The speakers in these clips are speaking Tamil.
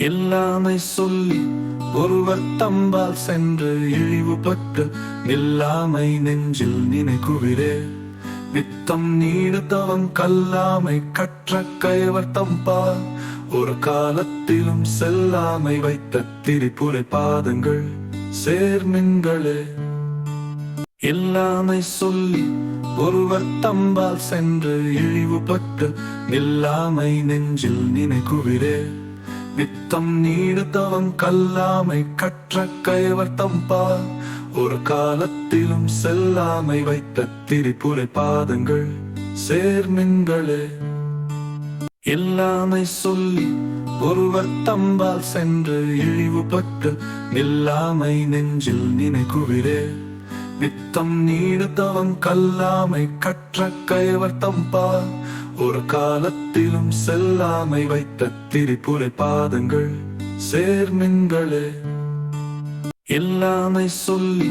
எல்லாமை சொல்லி ஒருவர் தம்பால் சென்று இழிவுபட்டு நில்லாமை நெஞ்சில் நினைக்குவிரே. நித்தம் நீடுதவம் கல்லாமை கற்ற கயவர் தம்பால் ஒரு காலத்திலும் செல்லாமை வைத்த திரிபுரை பாதங்கள் சேர்மின்களே. எல்லாமை சொல்லி ஒருவர் தம்பால் சென்று இழிவுபட்டு நில்லாமை நெஞ்சில் நினைக்குவிரே. நித்தம் நீடுதவம் கல்லாமை கற்ற கயவர் தம்பால் ஒரு காலத்திலும் செல்லாமை வைத்த திரிபுரை பாதங்கள் சேர்மின்களே. எல்லாமை சொல்லி ஒருவர் தம்பால் சென்று இழிவுபட்டு நில்லாமை நெஞ்சில் நினைக்குவிரே. நித்தம் நீடுதவம் கல்லாமை கற்ற கயவர் தம்பால் ஒரு காலத்திலும் செல்லாமை வைத்த திரிபுரை பாதங்கள் சேர்மின்களே. எல்லாமை சொல்லி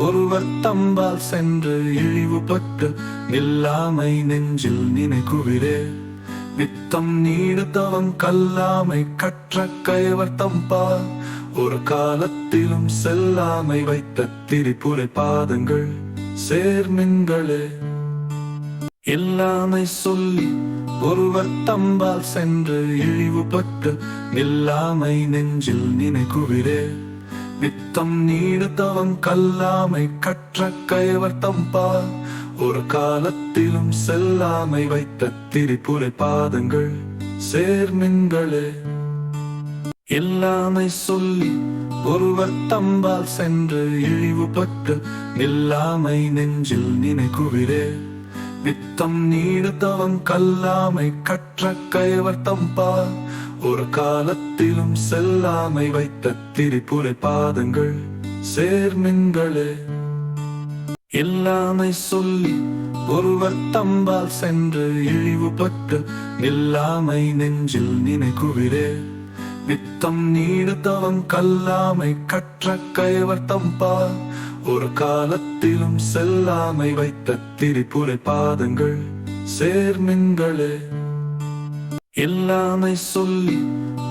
ஒருவர் தம்பால் சென்று இழிவுபட்டு நில்லாமை நெஞ்சில் நினைக்குவிரே. நித்தம் நீடுதவம் கல்லாமை கற்ற கயவர் தம்பால் ஒரு காலத்திலும் செல்லாமை வைத்த திரிபுரை பாதங்கள் சேர்மின்களே. எல்லாமை சொல்லி ஒருவர் தம்பால் சென்று இழிவுபட்டு நில்லாமை நெஞ்சில் நினைக்குவிரே. நித்தம் நீடுதவம் கல்லாமை கற்ற கயவர் தம்பால் ஒரு காலத்திலும் செல்லாமை வைத்த திரிபுரை பாதங்கள் சேர்மின்களே. எல்லாமை சொல்லி ஒருவர் தம்பால் சென்று இழிவுபட்டு நில்லாமை நெஞ்சில் நினைக்குவிரே. நித்தம் நீடுதவம் கல்லாமை கற்ற கயவர் தம்பால் ஒரு காலத்திலும் செல்லாமை வைத்த திரிபுரை பாதங்கள் சேர்மின்களே. எல்லாமை சொல்லி ஒருவர் தம்பால் சென்று இழிவுபட்டு நில்லாமை நெஞ்சில் நினைக்குவிரே. நித்தம் நீடுதவம் கல்லாமை கற்ற கயவர் தம்பால் ஒரு காலத்திலும் செல்லாமை வைத்த திரிபுரை பாதங்கள் சேர்மின்களே. எல்லாமை சொல்லி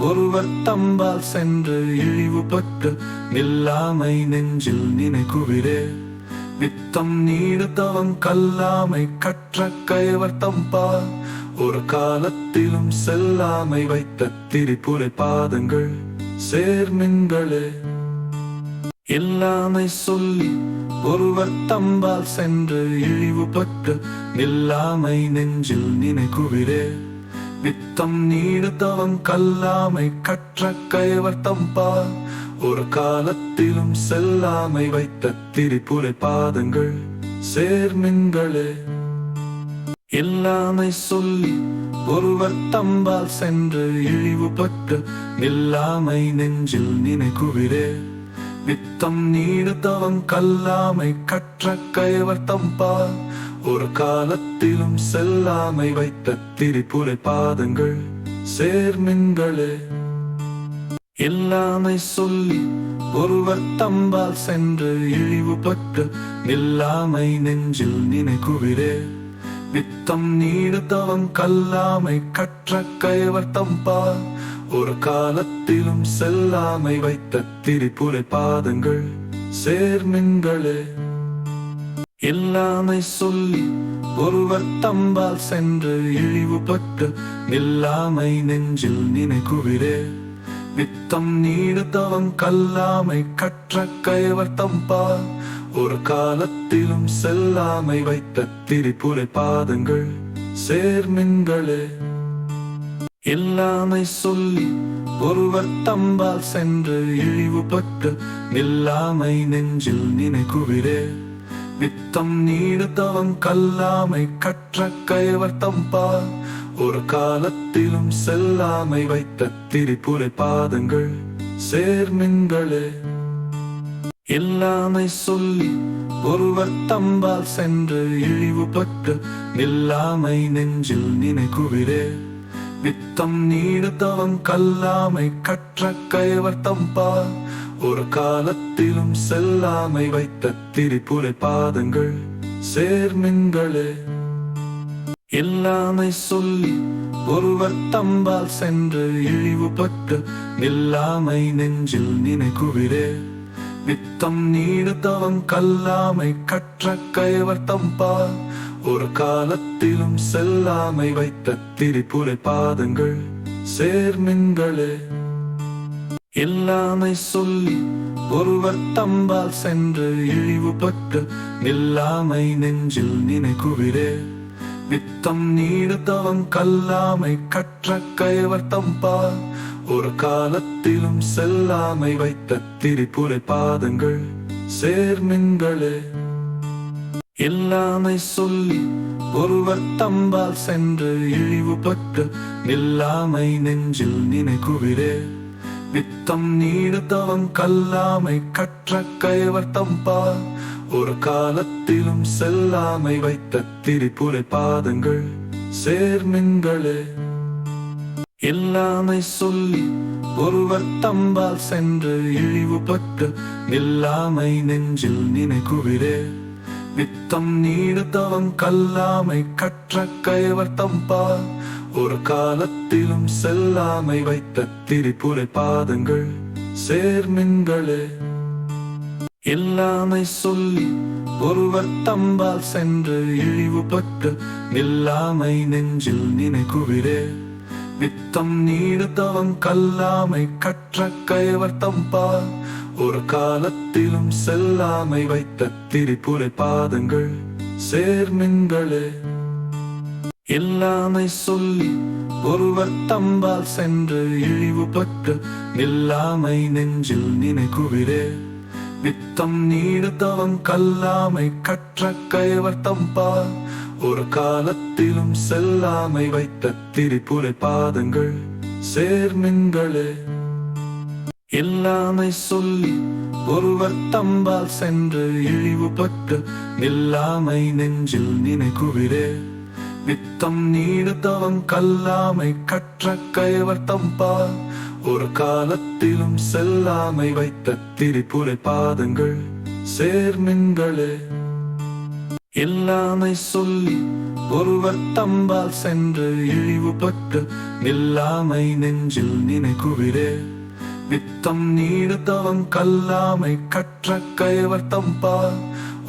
ஒருவர் தம்பால் சென்று இழிவுபட்டு நில்லாமை நெஞ்சில் நினைக்குவிரே. நித்தம் நீடுதவம் கல்லாமை கற்ற கயவர் தம்பால் ஒரு காலத்திலும் செல்லாமை வைத்த திரிபுரை பாதங்கள் சேர்மின்களே. எல்லாமை சொல்லி ஒருவர் தம்பால் சென்று இழிவுபட்டு நில்லாமை நெஞ்சில் நினைக்குவிரே. நித்தம் நீடுதவம் கல்லாமை கற்ற கயவர் தம்பால் ஒரு காலத்திலும் செல்லாமை வைத்த திரிபுரை பாதங்கள் சேர்மின்களே. எல்லாமை சொல்லி ஒருவர் தம்பால் சென்று இழிவுபட்டு நில்லாமை நெஞ்சில் நினைக்குவிரே. நித்தம் நீடுதவம் கல்லாமை கற்ற கயவர் தம்பால் ஒரு காலத்திலும் செல்லாமை வைத்த திரிபுரை பாதங்கள் சேர்மின்களே. எல்லாமை சொல்லி ஒருவர் தம்பால் சென்று இழிவுபட்டு நில்லாமை நெஞ்சில் நினைக்குவிரே. நித்தம் நீடுதவம் கல்லாமை கற்ற கயவர் தம்பால் ஒரு காலத்திலும் செல்லாமை வைத்த திரிபுரை பாதங்கள் சேர்மின்களே. எல்லாமை சொல்லி ஒருவர் தம்பால் சென்று இழிவுபட்டு நில்லாமை நெஞ்சில் நினைக்குவிரே. நித்தம் நீடுதவம் கல்லாமை கற்ற கயவர் தம்பால் ஒரு காலத்திலும் செல்லாமை வைத்த திரிபுரை பாதங்கள் சேர்மின்களே. எல்லாமை சொல்லி ஒருவர் தம்பால் சென்று இழிவுபட்டு நில்லாமை நெஞ்சில் நினைக்குவிரே. நித்தம் நீடுதவம் கல்லாமை கற்ற கயவர் தம்பால் ஒரு காலத்திலும் செல்லாமை வைத்த திரிபுரை பாதங்கள் சேர்மின்களே. எல்லாமை சொல்லி ஒருவர் தம்பால் சென்று இழிவுபட்டு நில்லாமை நெஞ்சில் நினைக்குவிரே. நித்தம் நீடுதவம் கல்லாமை கற்ற கயவர் தம்பால் ஒரு காலத்திலும் செல்லாமை வைத்த திரிபுரை பாதங்கள் சேர்மின்களே. இல்லாமை சொல்லி ஒருவர் தம்பால் சென்று இழிவுபட்டு நில்லாமை நெஞ்சில் நினைக்குவிரே. நித்தம் நீடுத்தவம் கல்லாமை கற்ற கயவர் தம்பால் ஒரு காலத்திலும் செல்லாமை வைத்த திரிபுரை பாதங்கள் சேர்மின்களே. இல்லாமை சொல்லி ஒருவர் தம்பால் சென்று இழிவுபட்டு நில்லாமை நெஞ்சில் நினைக்குவிரே. நித்தம் நீடுத்தவம் கல்லாமை கற்ற கயவர் தம்பால் ஒரு காலத்திலும் செல்லாமை வைத்த திரிபுரை பாதங்கள் சேர்மின்களே. இல்லாமை சொல்லி ஒருவர் தம்பால் சென்று இழிவுபட்டு நில்லாமை நெஞ்சில் நினைக்குவிரே. நித்தம் நீடுத்தவம் கல்லாமை கற்ற கயவர் தம்பால் ஒரு காலத்திலும் செல்லாமை வைத்த திரிபுரை பாதங்கள் சேர்மின்களே. இல்லாமை சொல்லி ஒருவர் தம்பால் சென்று இழிவுபட்டு நில்லாமை நெஞ்சில் நினைக்குவிரே. நித்தம் நீடுத்தவம் கல்லாமை கற்ற கயவர் தம்பால் ஒரு காலத்திலும் செல்லாமை வைத்த திரிபுரை பாதங்கள் சேர்மின்களே. இல்லாமை சொல்லி ஒருவர் தம்பால் சென்று இழிவுபட்டு நில்லாமை நெஞ்சில் நினைக்குவிரே. நித்தம் நீடுத்தவம் கல்லாமை கற்ற கயவர் தம்பால் ஒரு காலத்திலும் செல்லாமை வைத்த திரிபுரை பாதங்கள் சேர்மின்களே. இல்லாமை சொல்லி ஒருவர் தம்பால் சென்று இழிவுபட்டு நில்லாமை நெஞ்சில் நினைக்குவிரே. நித்தம் நீடுத்தவம் கல்லாமை கற்ற கயவர் தம்பால் ஒரு காலத்திலும் செல்லாமை வைத்த திரிபுரை பாதங்கள் சேர்மின்களே. இல்லாமை சொல்லி ஒருவர் தம்பால் சென்று இழிவுபட்டு நில்லாமை நெஞ்சில் நினைக்குவிரே. நித்தம் நீடுத்தவம் கல்லாமை கற்ற கயவர் தம்பால் ஒரு காலத்திலும் செல்லாமை வைத்த திரிபுரை பாதங்கள் சேர்மின்களே. இல்லாமை சொல்லி ஒருவர் தம்பால் சென்று இழிவுபட்டு நில்லாமை நெஞ்சில் நினைக்குவிரே. நித்தம் நீடுத்தவம் கல்லாமை கற்ற கயவர் தம்பால்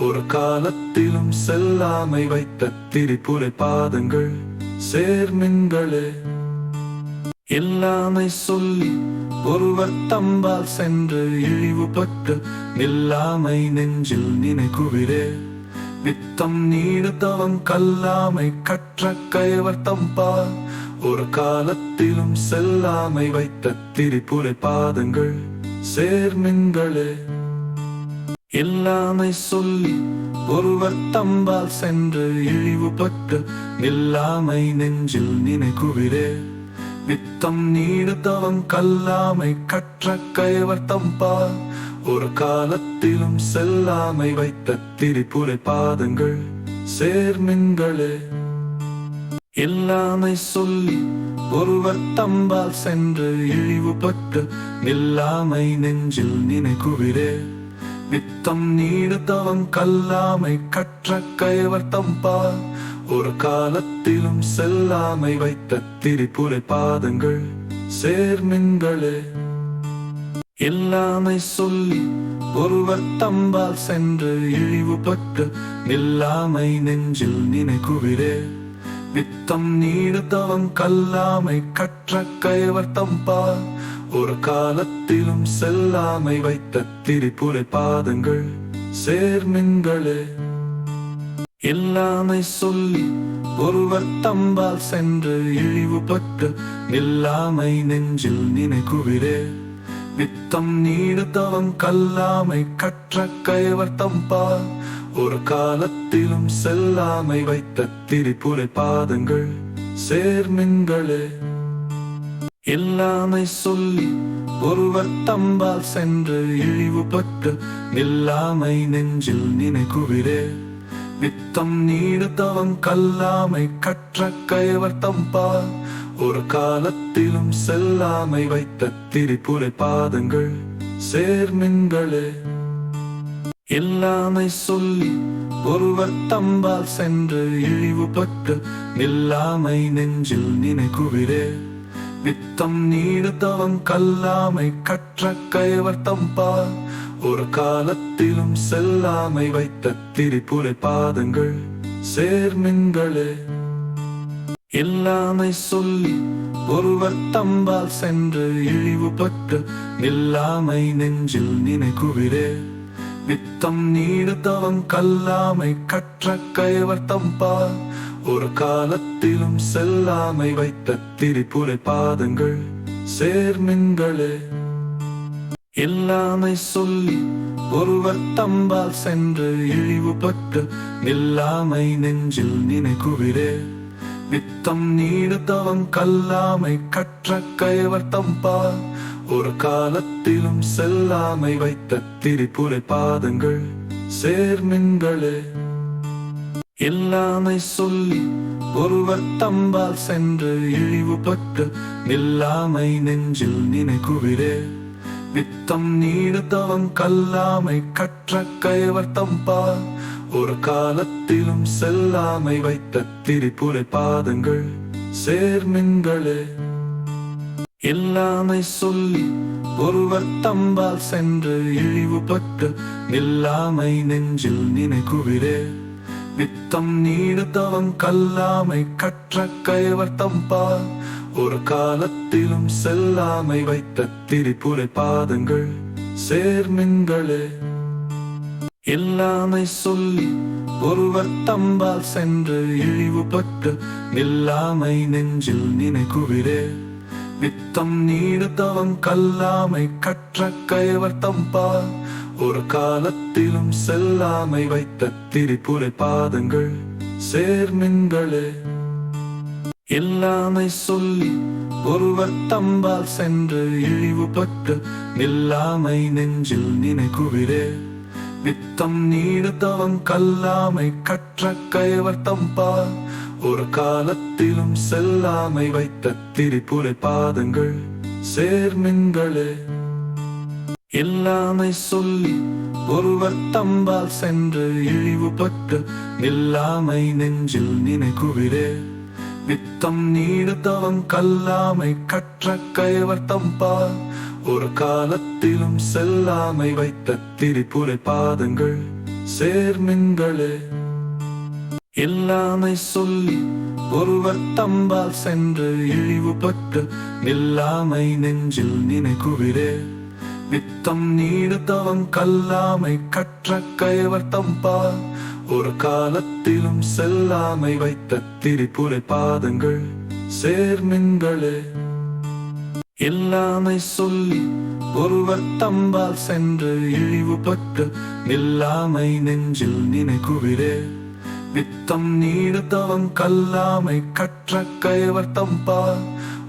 ஒரு காலத்திலும் செல்லாமை வைத்த திரிபுரை பாதங்கள் சேர்மின்களே. இல்லாமை சொல்லி ஒருவர் தம்பால் சென்று இழிவுபட்டு நில்லாமை நெஞ்சில் நினைக்குவிரே. நித்தம் நீடுத்தவம் கல்லாமை கற்ற கயவர் தம்பால் ஒரு காலத்திலும் செல்லாமை வைத்த திரிபுரை பாதங்கள் சேர்மின்களே. இல்லாமை சொல்லி ஒருவர் தம்பால் சென்று இழிவுபட்டு நில்லாமை நெஞ்சில் நினைக்குவிரே. நித்தம் நீடுத்தவம் கல்லாமை கற்ற கயவர் தம்பால் ஒரு காலத்திலும் செல்லாமை வைத்த திரிபுரை பாதங்கள் சேர்மின்களே. இல்லாமை சொல்லி ஒருவர் தம்பால் சென்று இழிவுபட்டு நில்லாமை நெஞ்சில் நினைக்குவிரே. நித்தம் நீடுத்தவம் கல்லாமை கற்ற கயவர் தம்பால் ஒரு காலத்திலும் செல்லாமை வைத்த திரிபுரை பாதங்கள் சேர்மின்களே. இல்லாமை சொல்லி ஒருவர் தம்பால் சென்று இழிவுபட்டு நில்லாமை நெஞ்சில் நினைக்குவிரே. நித்தம் நீடுத்தவம் கல்லாமை கற்ற கயவர் தம்பால் ஒரு காலத்திலும் செல்லாமை வைத்த திரிபுரை பாதங்கள் சேர்மின்களே. இல்லாமை சொல்லி ஒருவர் தம்பால் சென்று இழிவுபட்டு நில்லாமை நெஞ்சில் நினைக்குவிரே. நித்தம் நீடுத்தவம் கல்லாமை கற்ற கயவர் தம்பால் ஒரு காலத்திலும் செல்லாமை வைத்த திரிபுரை பாதங்கள் சேர்மின்களே. இல்லாமை சொல்லி ஒருவர் தம்பால் சென்று இழிவுபட்டு நில்லாமை நெஞ்சில் நினைக்குவிரே. நித்தம் நீடுத்தவம் கல்லாமை கற்ற கயவர் தம்பால் ஒரு காலத்திலும் செல்லாமை வைத்த திரிபுரை பாதங்கள் சேர்மின்களே. எல்லாமை சொல்லி ஒருவர் தம்பால் சென்று இழிவுபட்டு நில்லாமை நெஞ்சில் நினைக்குவிரே. வித்தம் நீடு தவம் கல்லாமை கற்ற கைவர் தம்பால் ஒரு காலத்திலும் செல்லாமை வைத்த திரிபுரை பாதங்கள் சேர்மின்களே. எல்லாமை சொல்லி ஒருவர் தம்பால் சென்று இழிவுபட்டு நில்லாமை நெஞ்சில் நினைக்குவிரே. வித்தம் நீடு தவம் கல்லாமை கற்ற கைவர் தம்பால் ஒரு காலத்திலும் செல்லாமை வைத்த திரிபுரை பாதங்கள் சேர்மின்களே. எல்லாமை சொல்லி ஒருவர் தம்பால் சென்று இழிவுபட்டு நில்லாமை நெஞ்சில் நினைக்குவிரே. வித்தம் நீடு தவம் கல்லாமை கற்ற கைவர் தம்பால் ஒரு காலத்திலும் செல்லாமை வைத்த திரிபுரை பாதங்கள் சேர்மின்களே. எல்லாமை சொல்லி ஒருவர் தம்பால் சென்று இழிவுபட்டு நில்லாமை நெஞ்சில் நினைக்குவிரே. வித்தம் நீடு தவம் கல்லாமை கற்ற கைவர் தம்பால் ஒரு காலத்திலும் செல்லாமை வைத்த திரிபுரை பாதங்கள் சேர்மின்களே. எல்லாமை சொல்லி ஒருவர் தம்பால் சென்று இழிவுபட்டு நில்லாமை நெஞ்சில் நினைக்குவிரே. வித்தம் நீடு தவம் கல்லாமை கற்ற கைவர் தம்பால் ஒரு காலத்திலும் செல்லாமை வைத்த திரிபுரை பாதங்கள் சேர்மின்களே. எல்லாமை சொல்லி ஒருவர் தம்பால் சென்று இழிவுபட்டு நில்லாமை நெஞ்சில் நினைக்குவிரே. வித்தம் நீடு தவம் கல்லாமை கற்ற கைவர் தம்பால் ஒரு காலத்திலும் செல்லாமை வைத்த திரிபுரை பாதங்கள் சேர்மின்களே. எல்லாமை சொல்லி ஒருவர் தம்பால் சென்று இழிவுபட்டு நில்லாமை நெஞ்சில் நினைக்குவிரே. வித்தம் நீடு தவம் கல்லாமை கற்ற கைவர் தம்பால் ஒரு காலத்திலும் செல்லாமை வைத்த திரிபுரை பாதங்கள் சேர்மின்களே. எல்லாமை சொல்லி ஒருவர் தம்பால் சென்று இழிவுபட்டு நில்லாமை நெஞ்சில் நினைக்குவிரே. வித்தம் நீடு தவம் கல்லாமை கற்ற கைவர் தம்பால் ஒரு காலத்திலும் செல்லாமை வைத்த திரிபுரை பாதங்கள் சேர்மின்களே. எல்லாமை சொல்லி ஒருவர் தம்பால் சென்று இழிவுபட்டு நில்லாமை நெஞ்சில் நினைக்குவிரே. வித்தம் நீடு தவம் கல்லாமை கற்ற கைவர் தம்பால் ஒரு காலத்திலும் செல்லாமை வைத்த திரிபுரை பாதங்கள் சேர்மின்களே. எல்லாமை சொல்லி ஒருவர் தம்பால் சென்று இழிவுபட்டு நில்லாமை நெஞ்சில் நினைக்குவிரே. வித்தம் நீடு தவம் கல்லாமை கற்ற கைவர் தம்பால்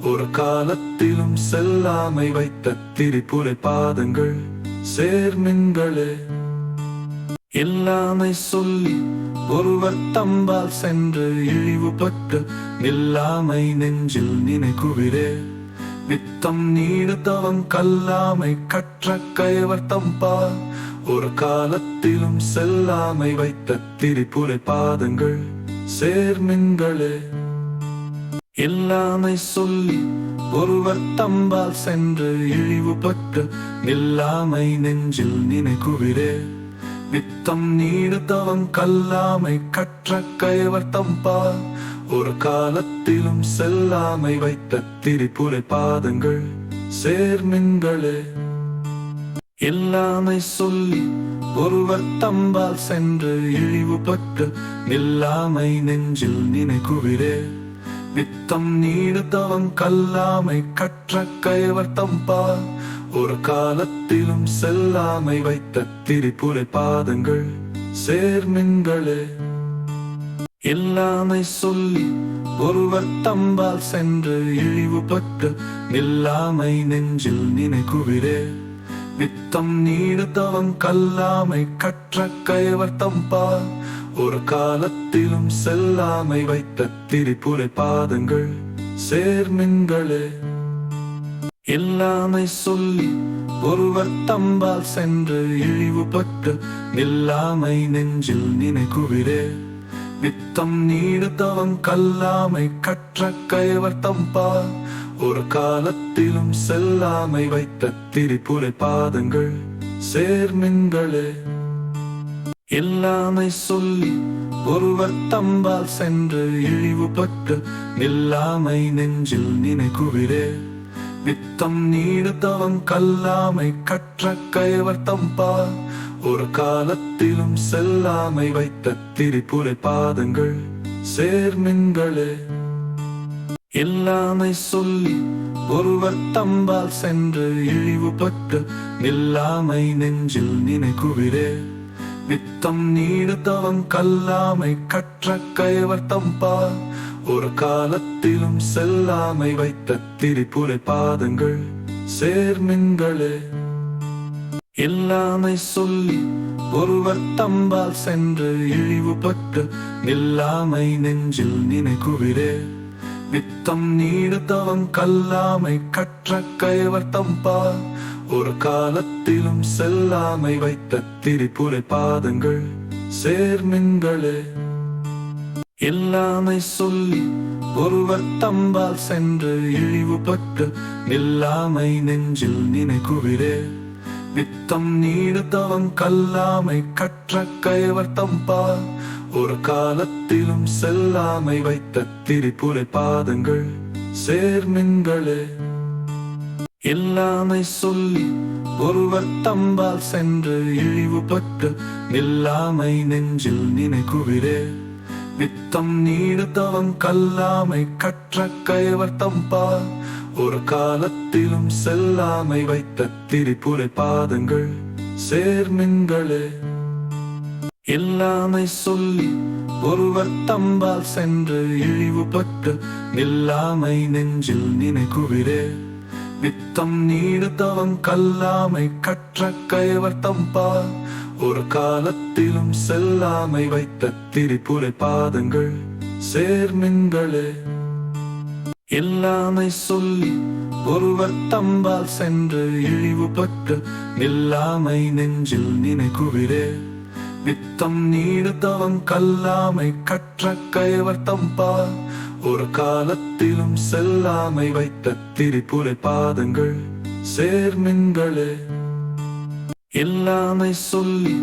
ஒரு காலத்திலும் செல்லாமை வைத்த திரிபுரை பாதங்கள் சேர்மின்களே. எல்லாமை சொல்லி ஒருவர் தம்பால் சென்று இழிவுபட்டு நில்லாமை நெஞ்சில் நினைக்குவிரே. வித்தம் நீடு தவம் கல்லாமை கற்ற கைவர் தம்பால் ஒரு காலத்திலும் செல்லாமை வைத்த திரிபுரை பாதங்கள் சேர்மின்களே. எல்லாமை சொல்லி ஒருவர் தம்பால் சென்று இழிவுபட்டு நில்லாமை நெஞ்சில் நினைக்குவிரே. வித்தம் நீடு தவம் கல்லாமை கற்ற கைவர் தம்பால் ஒரு காலத்திலும் செல்லாமை வைத்த திரிபுரை பாதங்கள் சேர்மின்களே. எல்லாமை சொல்லி ஒருவர் தம்பால் சென்று இழிவுபட்டு நில்லாமை நெஞ்சில் நினைக்குவிரே. வித்தம் நீடு தவம் கல்லாமை கற்ற கைவர் தம்பால் ஒரு காலத்திலும் செல்லாமை வைத்த திரிபுரை பாதங்கள் சேர்மின்களே. எல்லாமை சொல்லி ஒருவர் தம்பால் சென்று இழிவுபட்டு நில்லாமை நெஞ்சில் நினைக்குவிரே. வித்தம் நீடு தவம் கல்லாமை கற்ற கைவர் தம்பால் ஒரு காலத்திலும் செல்லாமை வைத்த திரிபுரை பாதங்கள் சேர்மின்களே. இல்லாமை சொல்லி ஒருவர் தம்பால் சென்று இழிவுபட்டு நில்லாமை நெஞ்சில் நினைக்குவிரே. வித்தம் நீடுத்தவன் கல்லாமை கற்ற கயவர் தம்பால் ஒரு காலத்திலும் செல்லாமை வைத்த திரிபுரை பாதங்கள் சேர்மின்களே. இல்லாமை சொல்லி ஒருவர் தம்பால் சென்று இழிவுபட்டு நில்லாமை நெஞ்சில் நினைக்குவிரே. வித்தம் நீடுத்தவன் கல்லாமை கற்ற கயவர் தம்பால் ஒரு காலத்திலும் செல்லாமை வைத்த திரிபுரை பாதங்கள் சேர்மின்களே. இல்லாமை சொல்லி ஒருவர் தம்பால் சென்று இழிவுபட்டு நில்லாமை நெஞ்சில் நினைக்குவிரே. வித்தம் நீடுத்தவன் கல்லாமை கற்ற கயவர் தம்பால் ஒரு காலத்திலும் செல்லாமை வைத்த திரிபுரை பாதங்கள் சேர்மின்களே. இல்லாமை சொல்லி ஒருவர் தம்பால் சென்று இழிவுபட்டு நில்லாமை நெஞ்சில் நினைக்குவிரே. வித்தம் நீடுத்தவன் கல்லாமை கற்ற கயவர் தம்பால் ஒரு காலத்திலும் செல்லாமை வைத்த திரிபுரை பாதங்கள் சேர்மின்களே. இல்லாமை சொல்லி ஒருவர் தம்பால் சென்று இழிவுபட்டு நில்லாமை நெஞ்சில் நினைக்குவிரே. வித்தம் நீடுத்தவன் கல்லாமை கற்ற கயவர் தம்பால் ஒரு காலத்திலும் செல்லாமை வைத்த திரிபுரை பாதங்கள் சேர்மின்களே. இல்லாமை சொல்லி ஒருவர் தம்பால் சென்று இழிவுபட்டு நில்லாமை நெஞ்சில் நினைக்குவிரே. வித்தம் நீடுத்தவன் கல்லாமை கற்ற கயவர் தம்பால் ஒரு காலத்திலும் செல்லாமை வைத்த திரிபுரை பாதங்கள் சேர்மின்களே. இல்லாமை சொல்லி ஒருவர் தம்பால் சென்று இழிவுபட்டு நில்லாமை நெஞ்சில் நினைக்குவிரே. வித்தம் நீடுத்தவன் கல்லாமை கற்ற கயவர் தம்பால் ஒரு காலத்திலும் செல்லாமை வைத்த திரிபுரை பாதங்கள் சேர்மின்களே. இல்லாமை சொல்லி ஒருவர் தம்பால் சென்று இழிவுபட்டு நில்லாமை நெஞ்சில் நினைக்குவிரே. வித்தம் நீடுத்தவன் கல்லாமை கற்ற கயவர் தம்பால் ஒரு காலத்திலும் செல்லாமை வைத்த திரிபுரை பாதங்கள் சேர்மின்களே. இல்லாமை சொல்லி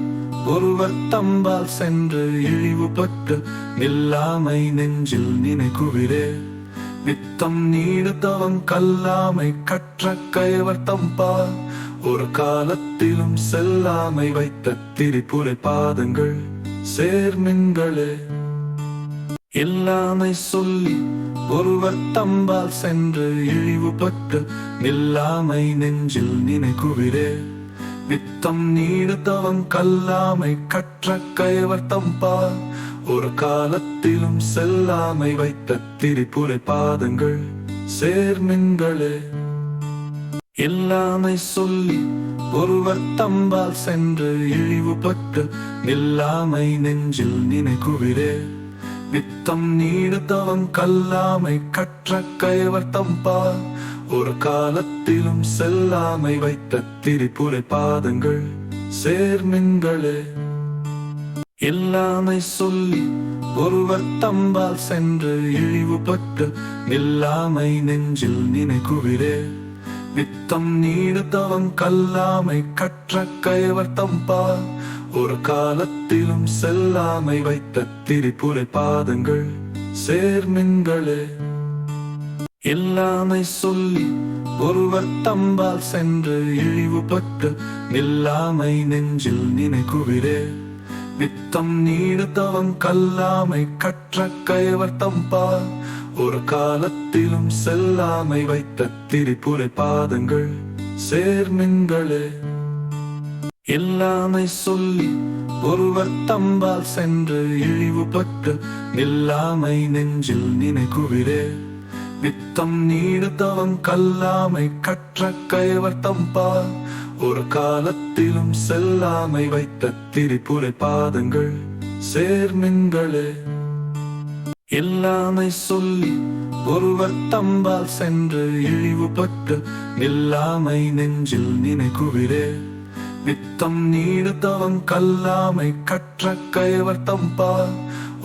ஒருவர் தம்பால் சென்று இழிவுபட்டு நில்லாமை நெஞ்சில் நினைக்குவிரே. வித்தம் நீடுத்தவன் கல்லாமை கற்ற கயவர் தம்பால் ஒரு காலத்திலும் செல்லாமை வைத்த திரிபுரை பாதங்கள் சேர்மின்களே. இல்லாமை சொல்லி ஒருவர் தம்பால் சென்று இழிவுபட்டு நில்லாமை நெஞ்சில் நினைக்குவிரே. வித்தம் நீடுத்தவன் கல்லாமை கற்ற கயவர் தம்பால் ஒரு காலத்திலும் செல்லாமை வைத்த திரிபுரை பாதங்கள் சேர்மின்களே. இல்லாமை சொல்லி ஒருவர் தம்பால் சென்று இழிவுபட்டு நில்லாமை நெஞ்சில் நினைக்குவிரே. வித்தம் நீடுத்தவன் கல்லாமை கற்ற கயவர் தம்பால் ஒரு காலத்திலும் செல்லாமை வைத்த திரிபுரை பாதங்கள் சேர்மின்களே. இல்லாமை சொல்லி ஒருவர் தம்பால் சென்று இழிவுபட்டு நில்லாமை நெஞ்சில் நினைக்குவிரே. வித்தம் நீடுத்தவன் கல்லாமை கற்ற கயவர் தம்பால் ஒரு காலத்திலும் செல்லாமை வைத்த திரிபுரை பாதங்கள் சேர்மின்களே. இல்லாமை சொல்லி ஒருவர் தம்பால் சென்று இழிவுபட்டு நில்லாமை நெஞ்சில் நினைக்குவிரே. வித்தம் நீடுத்தவன் கல்லாமை கற்ற கயவர் தம்பால் ஒரு காலத்திலும் செல்லாமை வைத்த திரிபுரை பாதங்கள் சேர்மின்களே. இல்லாமை சொல்லி ஒருவர் தம்பால் சென்று இழிவுபட்டு நில்லாமை நெஞ்சில் நினைக்குவிரே. வித்தம் நீடுத்தவன் கல்லாமை கற்ற கயவர் தம்பால் ஒரு காலத்திலும் செல்லாமை வைத்த திரிபுரை பாதங்கள் சேர்மின்களே. எல்லாமை சொல்லி ஒருவர் தம்பால் சென்று இழிவுபட்டு நில்லாமை நெஞ்சில் நினைக்குவிரே. நித்தம் நீடுத்தவன் கல்லாமை கற்ற கயவர் தம்பால்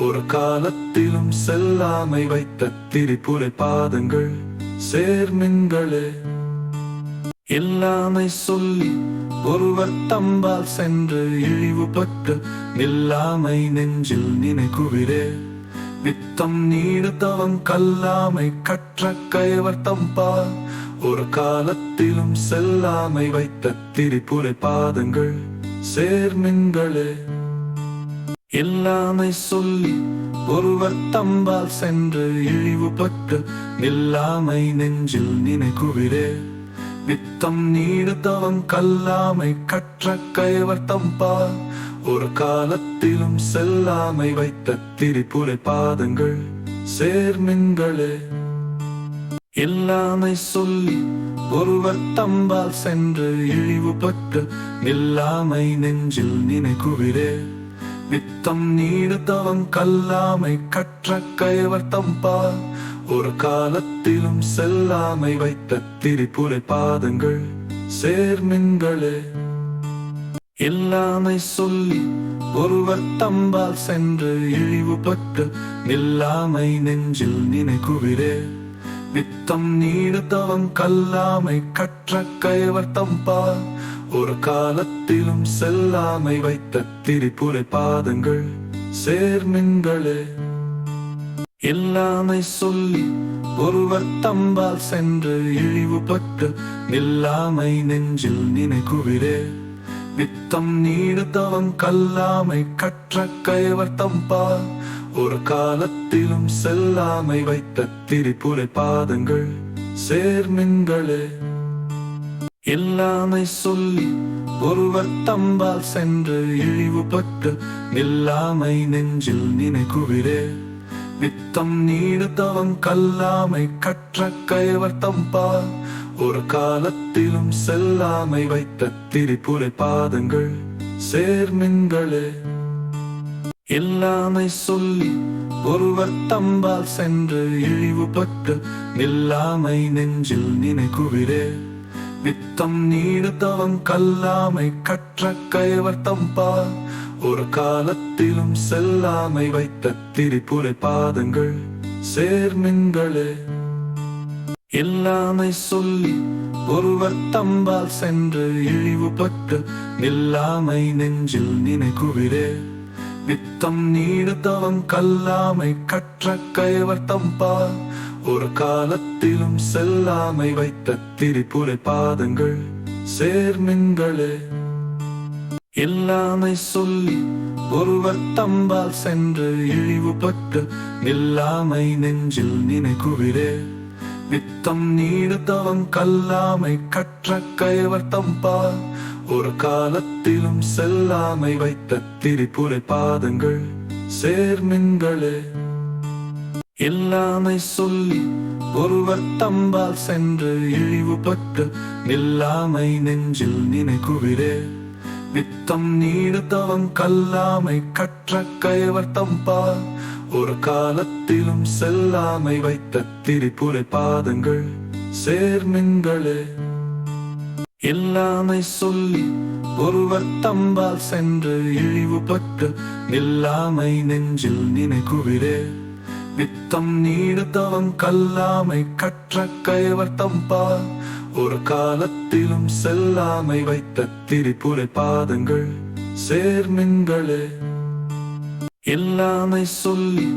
ஒரு காலத்திலும் செல்லாமை வைத்த திரிபுரை பாதங்கள் சேர்மின்களே. எல்லாமை சொல்லி ஒருவர் தம்பால் சென்று இழிவுபட்டு நில்லாமை நெஞ்சில் நினைக்குவிரே. நித்தம் நீடுத்தவன் கல்லாமை கற்ற கயவர் தம்பால் ஒரு காலத்திலும் செல்லாமை வைத்த திரிபுரை பாதங்கள் சேர்மின்களே. எல்லாமை சொல்லி ஒருவர் தம்பால் சென்று இழிவுபட்டு நில்லாமை நெஞ்சில் நினைக்குவிரே. நித்தம் நீடுத்தவன் கல்லாமை கற்ற கயவர் தம்பால் ஒரு காலத்திலும் செல்லாமை வைத்த திரிபுரை பாதங்கள் சேர்மின்களே. எல்லாமை சொல்லி ஒருவர் தம்பால் சென்று இழிவுபட்டு நில்லாமை நெஞ்சில் நினைக்குவிரே. நித்தம் நீடுத்தவன் கல்லாமை கற்ற கயவர் தம்பால் ஒரு காலத்திலும் செல்லாமை வைத்த திரிபுரை பாதங்கள் சேர்மின்களே. எல்லாமை சொல்லி ஒருவர் தம்பால் சென்று இழிவுபட்டு நில்லாமை நெஞ்சில் நினைக்குவிரே. நித்தம் நீடுத்தவன் கல்லாமை கற்ற கயவர் தம்பால் ஒரு காலத்திலும் செல்லாமை வைத்த திரிபுரை பாதங்கள் சேர்மின்களே. எல்லாமை சொல்லி ஒருவர் தம்பால் சென்று இழிவுபட்டு நில்லாமை நெஞ்சில் நினைக்குவிரே. நித்தம் நீடுத்தவன் கல்லாமை கற்ற கயவர் தம்பால் ஒரு காலத்திலும் செல்லாமை வைத்த திரிபுரை பாதங்கள் சேர்மின்களே. எல்லாமை சொல்லி ஒருவர் தம்பால் சென்று இழிவுபட்டு நில்லாமை நெஞ்சில் நினைக்குவிரே. நித்தம் நீடுத்தவன் கல்லாமை கற்ற கயவர் தம்பால் ஒரு காலத்திலும் செல்லாமை வைத்த திரிபுரை பாதங்கள் சேர்மின்களே. எல்லாமை சொல்லி ஒருவர் தம்பால் சென்று இழிவுபட்டு நில்லாமை நெஞ்சில் நினைக்குவிரே. நித்தம் நீடுத்தவன் கல்லாமை கற்ற கயவர் தம்பால் ஒரு காலத்திலும் செல்லாமை வைத்த திரிபுரை பாதங்கள் சேர்மின்களே. எல்லாமை சொல்லி ஒருவர் தம்பால் சென்று இழிவுபட்டு நில்லாமை நெஞ்சில் நினைக்குவிரே. நித்தம் நீடுத்தவன் கல்லாமை கற்ற கயவர் தம்பால் ஒரு காலத்திலும் செல்லாமை வைத்த திரிபுரை பாதங்கள் சேர்மின்களே. எல்லாமை சொல்லி ஒருவர் தம்பால் சென்று இழிவுபட்டு நில்லாமை நெஞ்சில் நினைக்குவிரே. நித்தம் நீடுத்தவன் கல்லாமை கற்ற கயவர் தம்பால் ஒரு காலத்திலும் செல்லாமை வைத்த திரிபுரை பாதங்கள் சேர்மின்களே. எல்லாமை சொல்லி ஒருவர் தம்பால் சென்று இழிவுபட்டு நில்லாமை நெஞ்சில் நினைக்குவிரே. நித்தம் நீடுத்தவன் கல்லாமை கற்ற கயவர் தம்பால் ஒரு காலத்திலும் செல்லாமை வைத்த திரிபுரை பாதங்கள் சேர்மின்களே. எல்லாமை சொல்லி ஒருவர் தம்பால் சென்று இழிவுபட்டு நில்லாமை நெஞ்சில் நினைக்குவிரே. நித்தம் நீடுத்தவன் கல்லாமை கற்ற கயவர் தம்பால் ஒரு காலத்திலும் செல்லாமை வைத்த திரிபுரை பாதங்கள் சேர்மின்களே. எல்லாமை சொல்லி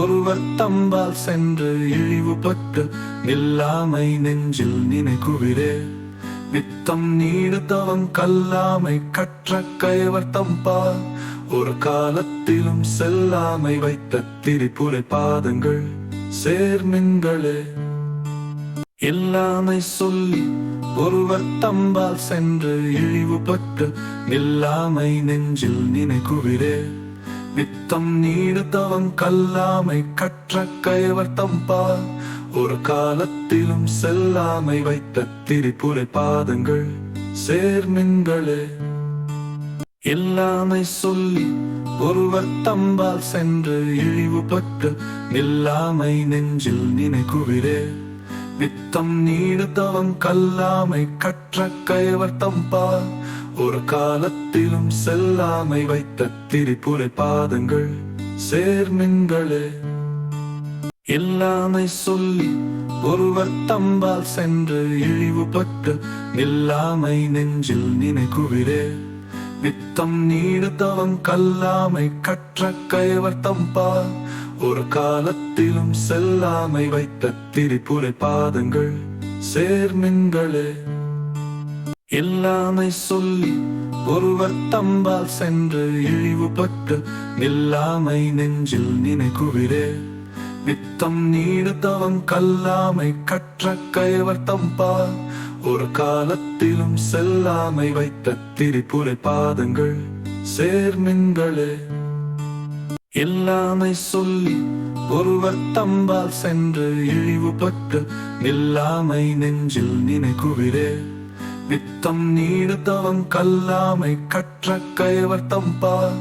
ஒருவர் தம்பால் சென்று இழிவுபட்டு நில்லாமை நெஞ்சில் நினைக்குவிரே. நித்தம் நீடுத்தவன் கல்லாமை கற்ற கயவர் தம்பால் ஒரு காலத்திலும் செல்லாமை வைத்த திரிபுரை பாதங்கள் சேர்மின்களே. எல்லாமை சொல்லி ஒருவர் தம்பால் சென்று இழிவுபட்டு நில்லாமை நெஞ்சில் நினைக்குவிரே. நித்தம் நீடுத்தவன் கல்லாமை கற்ற கயவர் தம்பால் ஒரு காலத்திலும் செல்லாமை வைத்த திரிபுரை பாதங்கள் சேர்மின்களே. எல்லாமை சொல்லி ஒருவர் தம்பால் சென்று இழிவுபட்டு நில்லாமை நெஞ்சில் நினைக்குவிரே. வித்தம் நீடு தவம் கல்லாமை கற்ற கயவர் தம்பால் ஒரு காலத்திலும் செல்லாமை வைத்த திரிபுரை பாதங்கள் சேர்மின்களே. இல்லாமை சொல்லி ஒருவர் தம்பால் சென்று இழிவுபட்டு நில்லாமை நெஞ்சில் நினைக்குவிரே. வித்தம் நீடு தவம் கல்லாமை கற்ற கயவர் தம்பால் ஒரு காலத்திலும் செல்லாமை வைத்த திரிபுரை பாதங்கள் சேர்மின்களே. இல்லாமை சொல்லி ஒருவர் தம்பால் சென்று இழிவுபட்டு நில்லாமை நெஞ்சில் நினைக்குவிரே. வித்தம் நீடு தவம் கல்லாமை கற்ற கயவர் தம்பால் ஒரு காலத்திலும் செல்லாமை வைத்த திரிபுரை பாதங்கள் சேர்மின்களே. இல்லாமை சொல்லி ஒருவர் தம்பால் சென்று இழிவுபட்டு நில்லாமை நெஞ்சில் நினைக்குவிரே. வித்தம் நீடு தவம் கல்லாமை கற்ற கயவர் தம்பால்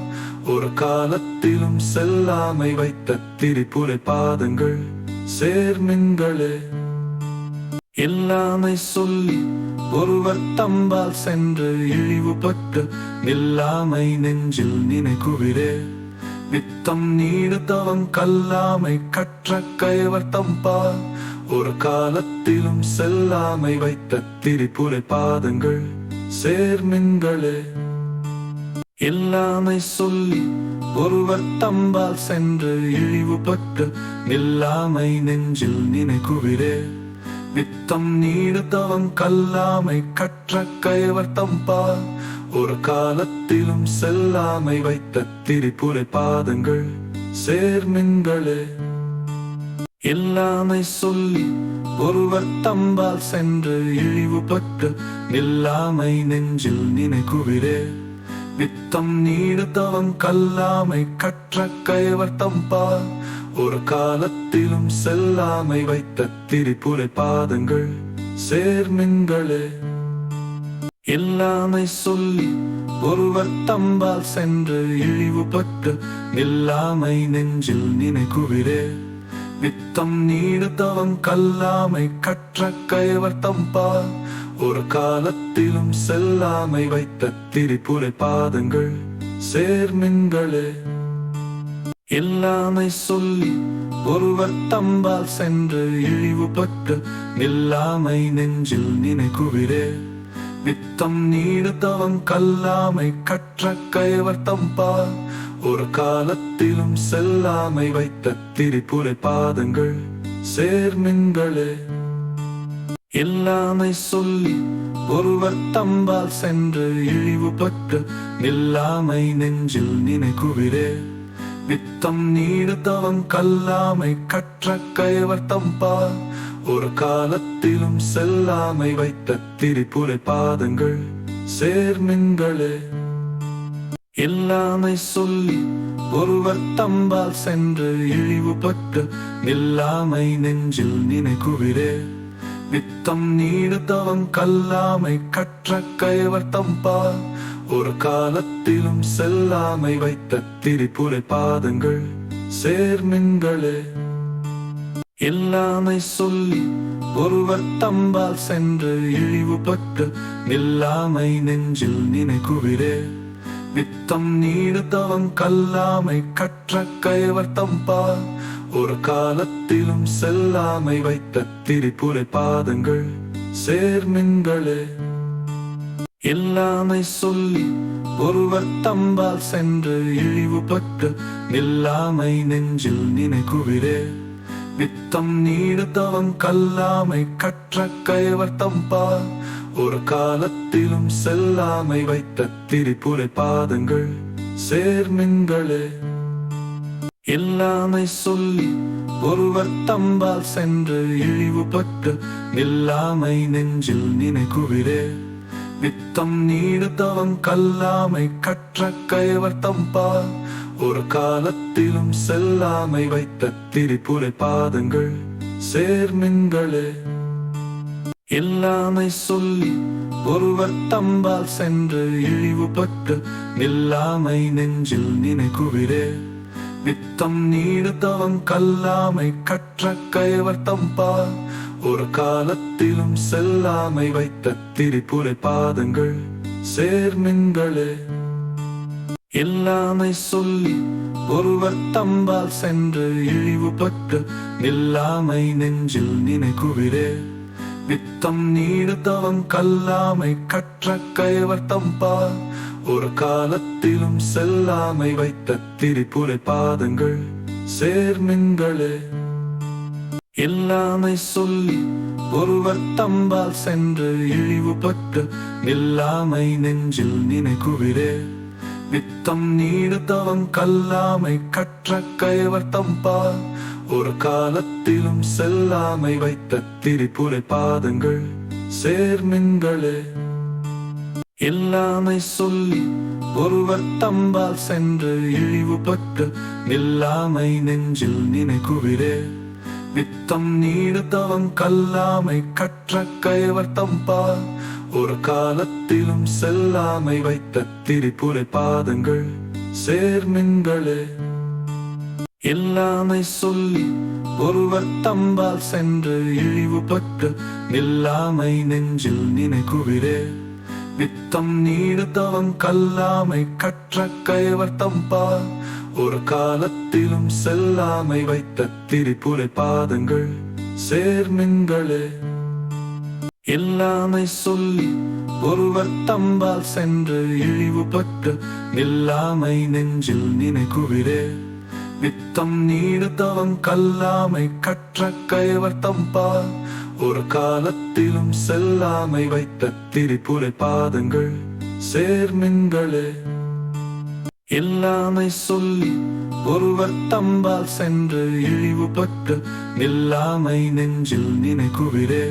ஒரு காலத்திலும் செல்லாமை வைத்த திரிபுரை பாதங்கள் சேர்மின்களே. இல்லாமை சொல்லி ஒருவர் தம்பால் சென்று இழிவுபட்டு நில்லாமை நெஞ்சில் நினைக்குவிரே. வித்தம் நீடு தவம் கல்லாமை கற்ற கயவர் தம்பால் ஒரு காலத்திலும் செல்லாமை வைத்த திரிபுரை பாதங்கள் சேர்மின்களே. இல்லாமை சொல்லி ஒருவர் தம்பால் சென்று இழிவுபட்டு நில்லாமை நெஞ்சில் நினைக்குவிரே. வித்தம் நீடு தவம் கல்லாமை கற்ற கயவர் தம்பால் ஒரு காலத்திலும் செல்லாமை வைத்த திரிபுரை பாதங்கள் சேர்மின்களே. இல்லாமை சொல்லி ஒருவர் தம்பால் சென்று இழிவுபட்டு நில்லாமை நெஞ்சில் நினைக்குவிரே. வித்தம் நீடு தவம் கல்லாமை கற்ற கயவர் தம்பால் ஒரு காலத்திலும் செல்லாமை வைத்த திரிபுரை பாதங்கள் சேர்மின்களே. இல்லாமை சொல்லி ஒருவர் தம்பால் சென்று இழிவுபட்டு நில்லாமை நெஞ்சில் நினைக்குவிரே. வித்தம் நீடு தவம் கல்லாமை கற்ற கயவர் தம்பால் ஒரு காலத்திலும் செல்லாமை வைத்த திரிபுரை பாதங்கள் சேர்மின்களே. இல்லாமை சொல்லி ஒருவர் தம்பால் சென்று இழிவுபட்டு நில்லாமை நெஞ்சில் நினைக்குவிரே. வித்தம் நீடு தவம் கல்லாமை கற்ற கயவர் தம்பால் ஒரு காலத்திலும் செல்லாமை வைத்த திரிபுரை பாதங்கள் சேர்மின்களே. இல்லாமை சொல்லி ஒருவர் தம்பால் சென்று இழிவுபட்டு நில்லாமை நெஞ்சில் நினைக்குவிரே. வித்தம் நீடு தவம் கல்லாமை கற்ற கயவர் தம்பால் ஒரு காலத்திலும் செல்லாமை வைத்த திரிபுரை பாதங்கள் சேர்மின்களே. இல்லாமை சொல்லி ஒருவர் தம்பால் சென்று இழிவுபட்டு நில்லாமை நெஞ்சில் நினைக்குவிரே. வித்தம் நீடு தவம் கல்லாமை கற்ற கயவர் தம்பால் ஒரு காலத்திலும் செல்லாமை வைத்த திரிபுரை பாதங்கள் சேர்மின்களே. இல்லாமை சொல்லி ஒருவர் தம்பால் சென்று இழிவுபட்டு நில்லாமை நெஞ்சில் நினைக்குவிரே. வித்தம் நீடு தவம் கல்லாமை கற்ற கயவர் தம்பால் ஒரு காலத்திலும் செல்லாமை வைத்த திரிபுரை பாதங்கள் சேர்மின்களே. இல்லாமை சொல்லி ஒருவர் தம்பால் சென்று இழிவுபட்டு நில்லாமை நெஞ்சில் நினைக்குவிரே. வித்தம் நீடு தவம் கல்லாமை கற்ற கயவர் தம்பால் ஒரு காலத்திலும் செல்லாமை வைத்த திரிபுரை பாதங்கள் சேர்மின்களே. இல்லாமை சொல்லி ஒருவர் தம்பால் சென்று இழிவுபட்டு நில்லாமை நெஞ்சில் நினைக்குவிரே. வித்தம் நீடு தவம் கல்லாமை கற்ற கயவர் தம்பால் ஒரு காலத்திலும் செல்லாமை வைத்த திரிபுரை பாதங்கள் சேர்மின்களே. இல்லாமை சொல்லி ஒருவர் தம்பால் சென்று இழிவுபட்டு நில்லாமை நெஞ்சில் நினைக்குவிரே. வித்தம் நீடுத்தவன் கல்லாமை கற்ற கயவர் தம்பால் ஒரு காலத்திலும் செல்லாமை வைத்த திரிபுரை பாதங்கள் சேர்மின்களே. இல்லாமை சொல்லி ஒருவர் தம்பால் சென்று இழிவுபட்டு நில்லாமை நெஞ்சில் நினைக்குவிரே. வித்தம் நீடுத்தவன் கல்லாமை கற்ற கயவர் தம்பால் ஒரு காலத்திலும் செல்லாமை வைத்த திரிபுரை பாதங்கள் சேர்மின்களே. இல்லாமை சொல்லி ஒருவர் தம்பால் சென்று இழிவுபட்டு நில்லாமை நெஞ்சில் நினைக்குவிரே. வித்தம் நீடுத்தவன் கல்லாமை கற்ற கயவர் தம்பால் ஒரு காலத்திலும் செல்லாமை வைத்த திரிபுரை பாதங்கள் சேர்மின்களே. இல்லாமை சொல்லி ஒருவர் தம்பால் சென்று இழிவுபட்டு நில்லாமை நெஞ்சில் நினைக்குவிரே. வித்தம் நீடுத்தவன் கல்லாமை கற்ற கயவர் தம்பால் ஒரு காலத்திலும் செல்லாமை வைத்த திரிபுரை பாதங்கள் சேர்மின்களே. இல்லாமை சொல்லி ஒருவர் தம்பால் சென்று இழிவுபட்டு நில்லாமை நெஞ்சில் நினைக்குவிரே. வித்தம் நீடுத்தவன் கல்லாமை கற்ற கயவர் தம்பால் ஒரு காலத்திலும் செல்லாமை வைத்த திரிபுரை பாதங்கள் சேர்மின்களே. இல்லாமை சொல்லி ஒருவர் தம்பால் சென்று இழிவுபட்டு நில்லாமை நெஞ்சில் நினைக்குவிரே. வித்தம் நீடுத்தவன் கல்லாமை கற்ற கயவர் தம்பால் ஒரு காலத்திலும் செல்லாமை வைத்த திரிபுரை பாதங்கள் சேர்மின்களே. இல்லாமை சொல்லி ஒருவர் தம்பால் சென்று இழிவுபட்டு நில்லாமை நெஞ்சில் நினைக்குவிரே.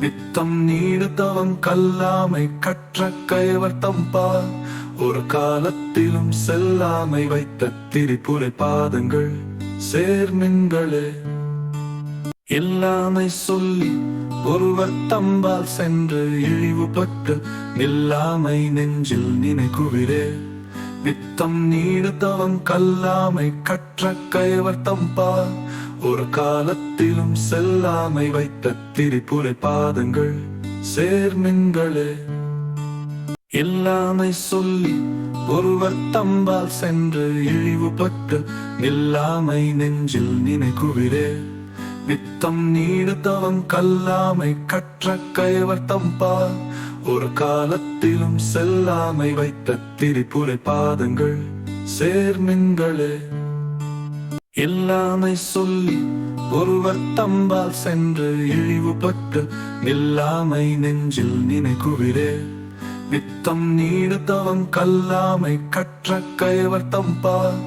வித்தம் நீடுத்தவன் கல்லாமை கற்ற கயவர் தம்பால் ஒரு காலத்திலும் செல்லாமை வைத்த திரிபுரை பாதங்கள் சேர்மின்களே. இல்லாமை சொல்லி ஒருவர் தம்பால் சென்று இழிவுபட்டு நில்லாமை நெஞ்சில் நினைக்குவிரே. வித்தம் நீடுத்தவன் கல்லாமை கற்ற கயவர் தம்பால் ஒரு காலத்திலும் செல்லாமை வைத்த திரிபுரை பாதங்கள் சேர்மின்களே. இல்லாமை சொல்லி ஒருவர் தம்பால் சென்று இழிவுபட்டு நில்லாமை நெஞ்சில் நினைக்குவிரே. வித்தம் நீடுத்தவன் கல்லாமை கற்ற கயவர் தம்பால் ஒரு காலத்திலும் செல்லாமை வைத்த திரிபுரை பாதங்கள் சேர்மின்களே. இல்லாமை சொல்லி ஒருவர் தம்பால் சென்று இழிவுபட்டு நில்லாமை நெஞ்சில் நினைக்குவிரே. வித்தம் நீடுத்தவன் கல்லாமை கற்ற கயவர் தம்பால்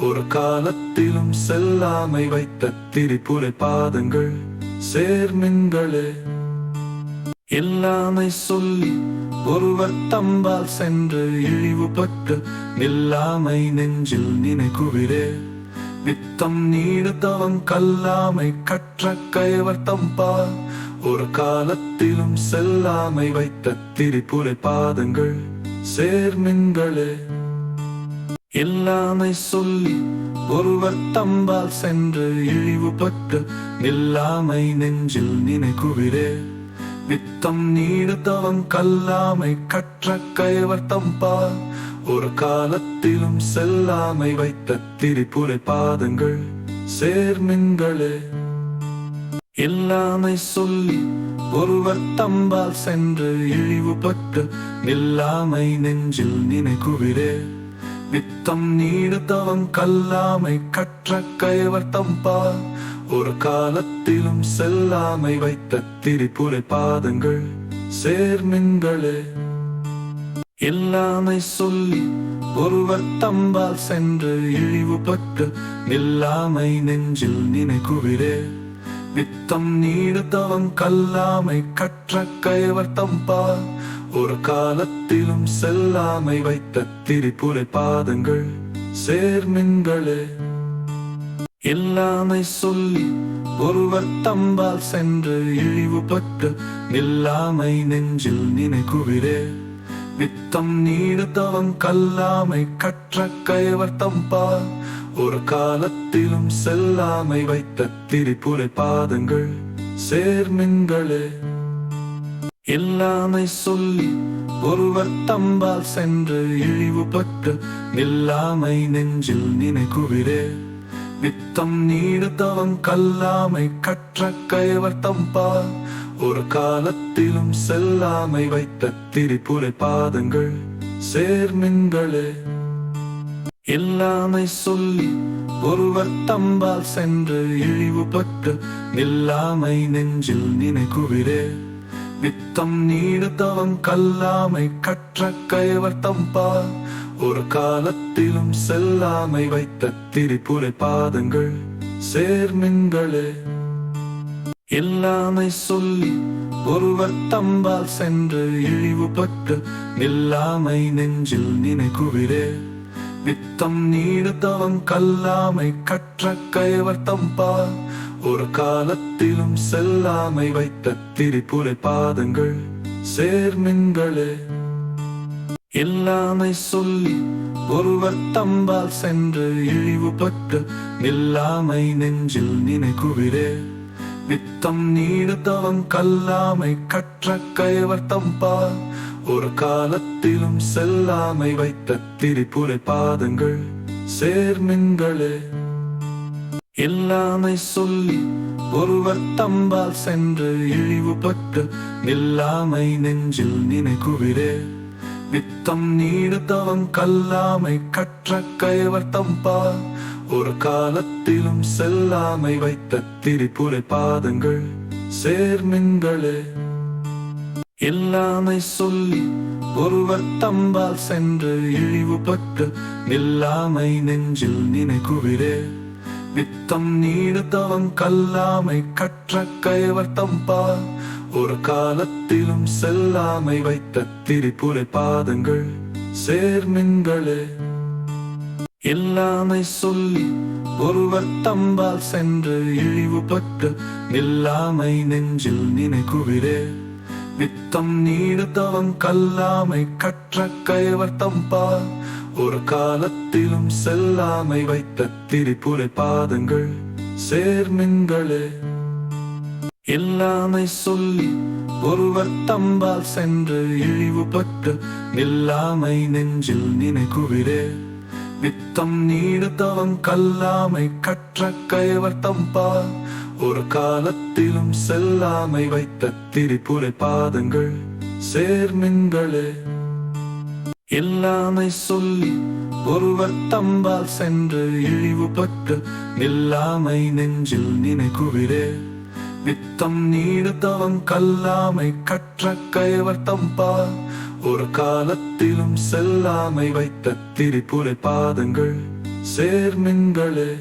ஒரு காலத்திலும் செல்லாமை வைத்த திரிபுரை பாதங்கள் சேர்மின்களே. இல்லாமை சொல்லி ஒருவர் தம்பால் சென்று இழிவுபட்டு நில்லாமை நெஞ்சில் நினைக்குவிரே. வித்தம் நீடுத்தவன் கல்லாமை கற்ற கயவர் தம்பால் ஒரு காலத்திலும் செல்லாமை வைத்த திரிபுரை பாதங்கள் சேர்மின்களே. இல்லாமை சொல்லி ஒருவர் தம்பால் சென்று இழிவுபட்டு நில்லாமை நெஞ்சில் நினைக்குவிரே. வித்தம் நீடுத்தவன் கல்லாமை கற்ற கயவர் தம்பால் ஒரு காலத்திலும் செல்லாமை வைத்த திரிபுரை பாதங்கள் சேர்மின்களே. இல்லாமை சொல்லி ஒருவர் தம்பால் சென்று இழிவுபட்டு நில்லாமை நெஞ்சில் நினைக்குவிரே. வித்தம் நீடுத்தவன் கல்லாமை கற்ற கயவர் தம்பால் ஒரு காலத்திலும் செல்லாமை வைத்த திரிபுரை பாதங்கள் சேர்மின்களே. இல்லாமை சொல்லி ஒருவர் தம்பால் சென்று இழிவுபட்டு நில்லாமை நெஞ்சில் நினைக்குவிரே. வித்தம் நீடுத்தவன் கல்லாமை கற்ற கயவர் தம்பால் ஒரு காலத்திலும் செல்லாமை வைத்த திரிபுரை பாதங்கள் சேர்மின்களே. எல்லாமை சொல்லி ஒருவர் தம்பால் சென்று இழிவுபட்டு நில்லாமை நெஞ்சில் நினைக்குவிரே. வித்தம் நீடுத்தவன் கல்லாமை கற்ற கயவர் தம்பால் ஒரு காலத்திலும் செல்லாமை வைத்த திரிபுரை பாதங்கள் சேர்மின்களே. எல்லாமை சொல்லி ஒருவர் தம்பால் சென்று இழிவுபட்டு நில்லாமை நெஞ்சில் நினைக்குவிரே. வித்தம் நீடுத்தவன் கல்லாமை கற்ற கயவர் தம்பால் ஒரு காலத்திலும் செல்லாமை வைத்த திரிபுரை பாதங்கள் சேர்மின்களே. எல்லாமை சொல்லி ஒருவர் தம்பால் சென்று இழிவுபட்டு நில்லாமை நெஞ்சில் நினைக்குவிரே. வித்தம் நீடுத்தவன் கல்லாமை கற்ற கயவர் தம்பால் ஒரு காலத்திலும் செல்லாமை வைத்த திரிபுரை பாதங்கள் சேர்மின்களே. எல்லாமை சொல்லி ஒருவர் தம்பால் சென்று இழிவுபட்டு நில்லாமை நெஞ்சில் நினைக்குவிரே. வித்தம் நீடுத்தவன் கல்லாமை கற்ற கயவர் தம்பால் ஒரு காலத்திலும் செல்லாமை வைத்த திரிபுரை பாதங்கள் சேர்மின்களே. எல்லாமை சொல்லி ஒருவர் தம்பால் சென்று இழிவுபட்டு நில்லாமை நெஞ்சில் நினைக்குவிரே. வித்தம் நீடுத்தவன் கல்லாமை கற்ற கயவர் தம்பால் ஒரு காலத்திலும் செல்லாமை வைத்த திரிபுரை பாதங்கள் சேர்மின்களே. எல்லாமை சொல்லி ஒருவர் தம்பால் சென்று இழிவுபட்டு நில்லாமை நெஞ்சில் நினைக்குவிரே. வித்தம் நீடுத்தவன் கல்லாமை கற்ற கயவர் தம்பால் ஒரு காலத்திலும் செல்லாமை வைத்த திரிபுரை பாதங்கள் சேர்மின்களே. எல்லாமை சொல்லி ஒருவர் தம்பால் சென்று இழிவுபட்டு நில்லாமை நெஞ்சில் நினைக்குவிரே. வித்தம் நீடுத்தவன் கல்லாமை கற்ற கயவர் தம்பால் ஒரு காலத்திலும் செல்லாமை வைத்த திரிபுரை பாதங்கள் சேர்மின்களே. எல்லாமை சொல்லி ஒருவர் தம்பால் சென்று இழிவுபட்டு நில்லாமை நெஞ்சில் நினைக்குவிரே. வித்தம் நீடுத்தவன் கல்லாமை கற்ற கயவர் தம்பால் ஒரு காலத்திலும் செல்லாமை வைத்த திரிபுரை பாதங்கள் சேர்மின்களே. எல்லாமை சொல்லி ஒருவர் தம்பால் சென்று இழிவுபட்டு நில்லாமை நெஞ்சில் நினைக்குவிரே. வித்தம் நீடுத்தவன் கல்லாமை கற்ற கயவர் தம்பால் ஒரு காலத்திலும் செல்லாமை வைத்த திரிபுரை பாதங்கள் சேர்மின்களே. எல்லாமை சொல்லி ஒருவர் தம்பால் சென்று இழிவுபட்டு நில்லாமை நெஞ்சில் நினைக்குவிரே. வித்தம் நீடுத்தவன் கல்லாமை கற்ற கயவர் தம்பால் ஒரு காலத்திலும் செல்லாமை வைத்த திரிபுரை பாதங்கள் சேர்மின்களே.